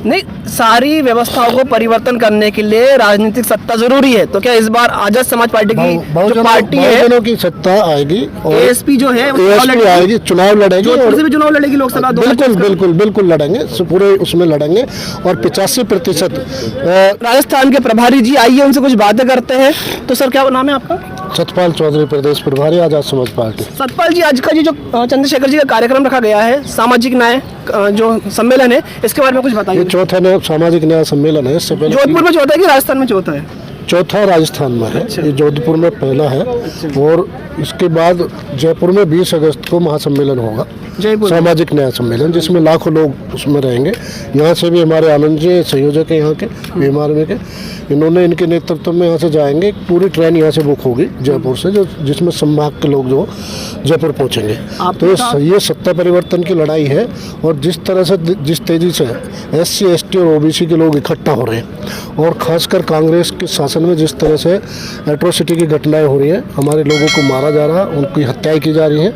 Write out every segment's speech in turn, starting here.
नहीं, सारी व्यवस्थाओं को परिवर्तन करने के लिए राजनीतिक सत्ता जरूरी है। तो क्या इस बार आजाद समाज पार्टी की जो पार्टी है, बहुजनों की सत्ता आएगी और एएसपी जो है ASP आएगी, चुनाव लड़ेगी, जोधपुर से भी चुनाव लड़ेगी लोकसभा। बिल्कुल लड़ेंगे, पूरे उसमें लड़ेंगे और 85% राजस्थान के प्रभारी जी आइए, उनसे कुछ बातें करते हैं। तो सर, क्या नाम है आपका? सतपाल चौधरी, प्रदेश प्रभारी आजाद समाज पार्टी। सतपाल जी, आज का जो चंद्रशेखर जी का कार्यक्रम रखा गया है, सामाजिक न्याय जो सम्मेलन है, इसके बारे में कुछ बताइए। ये चौथा न्याय सामाजिक न्याय सम्मेलन है। इससे पहले जोधपुर में चौथा है कि राजस्थान में चौथा है? चौथा राजस्थान में है। ये जोधपुर में पहला है और इसके बाद जयपुर में 20 अगस्त को महासम्मेलन होगा, जयपुर सामाजिक न्याय सम्मेलन, जिसमें लाखों लोग उसमें रहेंगे। यहाँ से भी हमारे आनंद जी संयोजक है यहाँ के बीएमआरएम के, इन्होंने इनके नेतृत्व में यहाँ से जाएंगे। पूरी ट्रेन यहाँ से बुक होगी जयपुर से, जो जिसमें संभाग के लोग जो जयपुर पहुँचेंगे। तो ये सत्ता परिवर्तन की लड़ाई है और जिस तरह से जिस तेजी से SC ST और OBC के लोग इकट्ठा हो रहे हैं और खासकर कांग्रेस के शासन में जिस तरह से एट्रोसिटी की घटनाएं हो रही हैं, हमारे लोगों को मारा जा रहा है, उनकी हत्याएं की जा रही हैं,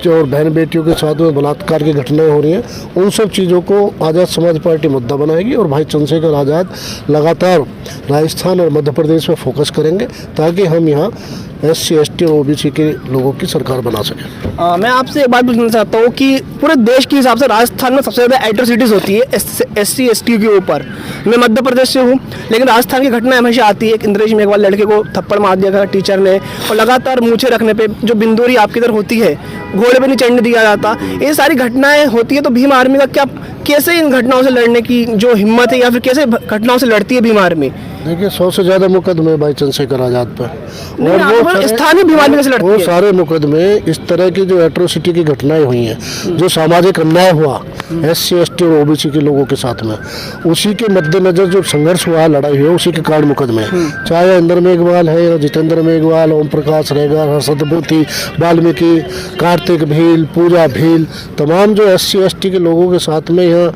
जो और बहन बेटियों के साथ में बलात्कार की घटनाएं हो रही हैं, उन सब चीज़ों को आज़ाद समाज पार्टी मुद्दा बनाएगी और भाई चंद्रशेखर आज़ाद लगातार राजस्थान और मध्य प्रदेश में फोकस करेंगे ताकि हम यहाँ SC ST और OBC के लोगों की सरकार बना सकें। मैं आपसे एक बात पूछना चाहता हूँ कि पूरे देश के हिसाब से राजस्थान में सबसे ज़्यादा एट्रोसिटीज़ होती है SC ST के ऊपर। मैं मध्य प्रदेश से हूँ, लेकिन राजस्थान की घटना हमेशा आती है। एक इंद्रेश में एक बार लड़के को थप्पड़ मार दिया गया टीचर ने, और लगातार मूछें रखने पे जो बिंदुरी आपकी इधर होती है, घोड़े पे नहीं चढ़ने दिया जाता, ये सारी घटनाएं होती है। तो भीम आर्मी का क्या, कैसे इन घटनाओं से लड़ने की जो हिम्मत है, या फिर कैसे घटनाओं से लड़ती है भीम आर्मी? देखिए, 100 से ज़्यादा मुकदमे भाई चंद्रशेखर आज़ाद पर, और वो स्थानीय भीम आर्मी से लड़ती है। वो सारे मुकदमे इस तरह की जो एट्रोसिटी की घटनाएं हुई हैं, जो सामाजिक अन्याय हुआ SC ST और OBC के लोगों के साथ में, उसी के मद्देनजर जो संघर्ष हुआ, लड़ाई हुई, उसी के कारण मुकदमे हैं। चाहे इंद्र मेघवाल है, या जितेंद्र मेघवाल, ओम प्रकाश रेगा, हर्षदपति वाल्मीकि, कार्तिक भील, पूजा भील, तमाम जो SC ST के लोगों के साथ में यहाँ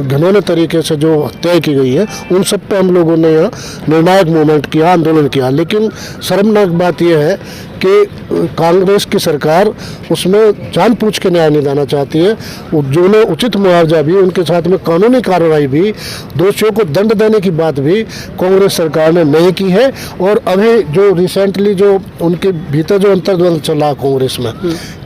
घिनौने तरीके से जो हत्या की गई है, उन सब पे हम लोगों ने यहाँ निर्णायक मूवमेंट किया, आंदोलन किया। लेकिन शर्मनाक बात यह है कि कांग्रेस की सरकार उसमें जानबूझ के न्याय नहीं देना चाहती है। जिन्हें उचित मुआवजा भी, उनके साथ में कानूनी कार्रवाई भी, दोषियों को दंड देने की बात भी कांग्रेस सरकार ने नहीं की है। और अभी जो रिसेंटली जो उनके भीतर जो अंतर्द्वंद चला कांग्रेस में,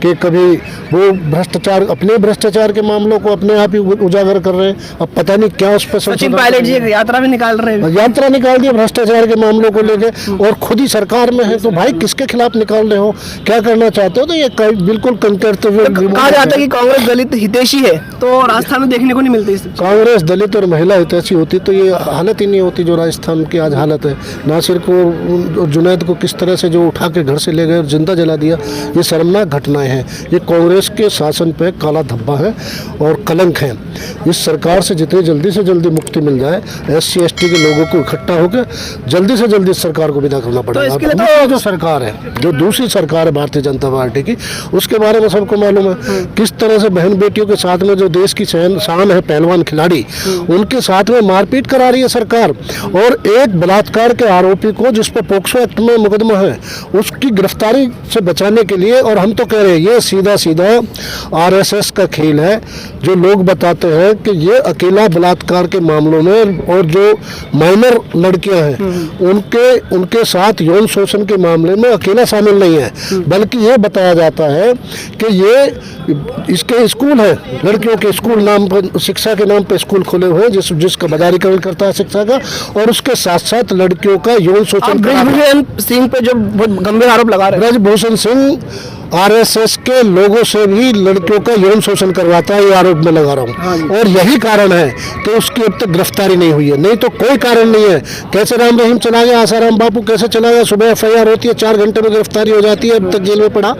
कि कभी वो भ्रष्टाचार, अपने भ्रष्टाचार के मामलों को अपने आप ही उजागर कर रहे हैं। अब पता नहीं क्या उस पर सचिन पायलट जी यात्रा भी निकाल रहे हैं, यात्रा निकाल दी भ्रष्टाचार के मामलों को लेकर, और खुद ही सरकार में है। तो भाई किसके खिलाफ निकाल रहे हो, क्या करना चाहते हो? तो ये बिल्कुल कर्तव्य। कहा जाता है कि कांग्रेस दलित हितैषी है, तो राजस्थान में देखने को नहीं मिलती। कांग्रेस दलित और महिला हितैषी होती तो ये हालत ही नहीं होती जो राजस्थान की आज हालत है। नासिर को, जुनैद को किस तरह से जो उठा के घर से ले गए और जिंदा जला दिया, ये शर्मनाक घटनाएं हैं। ये कांग्रेस के शासन पे काला धब्बा है और कलंक है। इस सरकार से जितनी जल्दी से जल्दी मुक्ति मिल जाए, SC ST के लोगों को इकट्ठा होकर जल्दी से जल्दी सरकार को विदा करना पड़ेगा। तो जो सरकार है, जो दूसरी सरकार है भारतीय जनता पार्टी की, उसके बारे में सबको मालूम है किस तरह से बहन बेटियों के साथ में जो देश की शान है, पहलवान खिलाड़ी, उनके साथ में मारपीट करा रही है सरकार। और एक बलात्कार के आरोपी को, जिस पर पोक्सो एक्ट में मुकदमा है, उसकी गिरफ्तारी से बचाने के लिए, और हम तो कह रहे हैं ये सीधा RSS का खेल है। जो लोग बताते हैं कि ये अकेला बलात्कार के मामलों में, और जो माइनर लड़कियां हैं उनके साथ यौन शोषण के मामले में अकेला शामिल नहीं है, बल्कि ये बताया जाता है कि ये इसके स्कूल है, लड़कियों के स्कूल नाम पर, शिक्षा के नाम पर स्कूल खुले हुए हैं, जिसका बाजारीकरण करता है शिक्षा का, और उसके साथ साथ लड़कियों का यौन शोषण। ब्रजभूषण सिंह पे जो बहुत गंभीर आरोप लगा रहे हैं, ब्रजभूषण सिंह RSS के लोगों से भी लड़कियों का यौन शोषण करवाता है, ये आरोप मैं लगा रहा हूँ। और यही कारण है कि उसकी अब तक गिरफ्तारी नहीं हुई है, नहीं तो कोई कारण नहीं है। कैसे राम रहीम चला गया, आसाराम बापू कैसे चला गया, सुबह FIR होती है, 4 घंटे में गिरफ्तारी हो जाती है, अब तक जेल में पड़ा।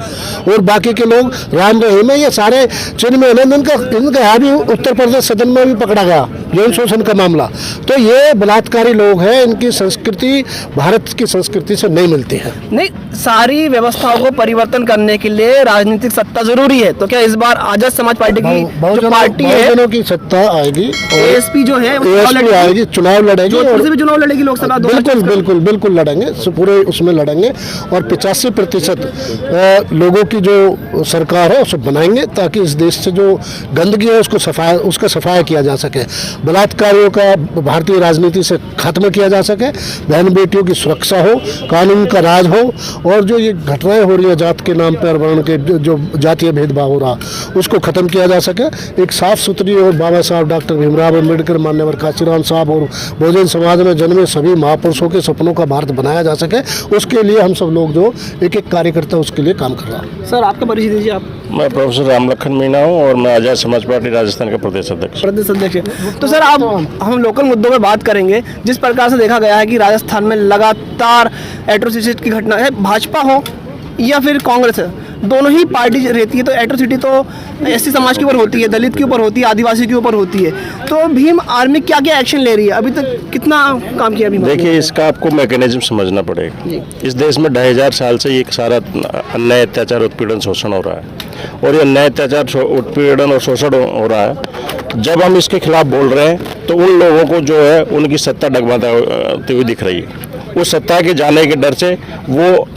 और बाकी के लोग, राम रहीम है, ये सारे चिन्ह में इनका भी उत्तर प्रदेश सदन में भी पकड़ा गया, यौन शोषण का मामला। तो ये बलात्कारी लोग हैं, इनकी संस्कृति भारत की संस्कृति से नहीं मिलती है। नहीं, सारी व्यवस्थाओं को परिवर्तन करने के लिए राजनीतिक सत्ता जरूरी है, तो क्या इस बार आजाद समाज पार्टी की जो पार्टी है, बहुजनों की सत्ता आएगी, एएसपी जो है ASP आएगी, चुनाव लड़ेगी, जोधपुर से भी चुनाव लड़ेगी लोकसभा। बिल्कुल बिल्कुल बिल्कुल लड़ेंगे, पूरे उसमें लड़ेंगे और 85% लोगों की जो सरकार है उसे बनाएंगे ताकि इस देश से जो गंदगी है उसका सफाया किया जा सके, बलात्कारियों का भारतीय राजनीति से खात्मा किया जा सके, बहन बेटियों की सुरक्षा हो, कानून का राज हो, और जो ये घटनाएं हो रही है जात के नाम पर, वर्ण के जो जातीय भेदभाव हो रहा उसको खत्म किया जा सके। एक साफ सुथरी और बाबा साहब डॉक्टर भीमराव अम्बेडकर, मान्यवर काशीराम साहब और बहुजन समाज में जन्मे सभी महापुरुषों के सपनों का भारत बनाया जा सके, उसके लिए हम सब लोग जो एक कार्यकर्ता उसके लिए काम कर रहा है। सर, आपका परिचय दीजिए। आप? मैं प्रोफेसर रामलखन मीणा हूँ और मैं आजाद समाज पार्टी राजस्थान का प्रदेश अध्यक्ष। तो सर, आप हम लोकल मुद्दों में बात करेंगे। जिस प्रकार से देखा गया है कि राजस्थान में लगातार एट्रोसिटी की घटना है, भाजपा हो या फिर कांग्रेस है, दोनों ही पार्टी रहती है, तो एट्रोसिटी तो एससी समाज के ऊपर होती है, दलित के ऊपर होती है, आदिवासी के ऊपर होती है। तो भीम आर्मी क्या क्या एक्शन ले रही है? अभी तक कितना काम किया भीम? देखिए, इसका आपको मैकेनिज्म समझना पड़ेगा। इस देश में 2500 साल से ये सारा अन्याय, अत्याचार, उत्पीड़न, शोषण हो रहा है, और ये अन्याय, अत्याचार, उत्पीड़न और शोषण हो रहा है। जब हम इसके खिलाफ बोल रहे हैं तो उन लोगों को जो है उनकी सत्ता डगमगाती हुई दिख रही है। उस सत्ता के जाने के डर से वो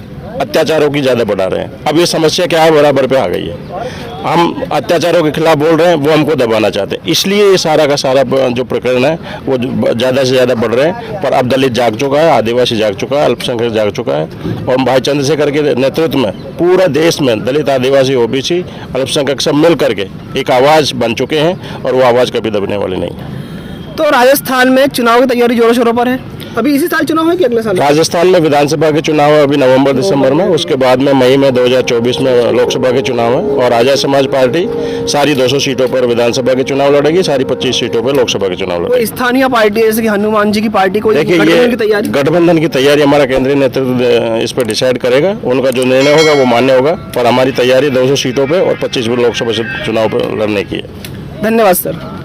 अत्याचारों की ज़्यादा बढ़ा रहे हैं। अब ये समस्या क्या है, बराबर पे आ गई है। हम अत्याचारों के खिलाफ बोल रहे हैं, वो हमको दबाना चाहते हैं, इसलिए ये सारा का सारा जो प्रकरण है वो ज़्यादा से ज़्यादा बढ़ रहे हैं। पर अब दलित जाग चुका है, आदिवासी जाग चुका है, अल्पसंख्यक जाग चुका है, और भाई चंद्रशेखर के नेतृत्व में पूरा देश में दलित, आदिवासी, ओबीसी, अल्पसंख्यक सब मिल करके एक आवाज़ बन चुके हैं, और वो आवाज़ कभी दबने वाली नहीं है। तो राजस्थान में चुनाव की तैयारी जोरों शोरों पर है। अभी इसी साल चुनाव है कि अगले साल? राजस्थान में विधानसभा के चुनाव है अभी नवंबर दिसंबर में, उसके बाद में मई में 2024 में लोकसभा के चुनाव है, और आजाद समाज पार्टी सारी 200 सीटों पर विधानसभा के चुनाव लड़ेगी, सारी 25 सीटों पर लोकसभा के चुनाव लड़ेगी। स्थानीय पार्टी जैसे कि हनुमान जी की पार्टी को, देखिए, ये गठबंधन की तैयारी हमारा केंद्रीय नेतृत्व इस पर डिसाइड करेगा, उनका जो निर्णय होगा वो मान्य होगा, पर हमारी तैयारी 200 सीटों पर और 25 लोकसभा चुनाव पर लड़ने की है। धन्यवाद सर।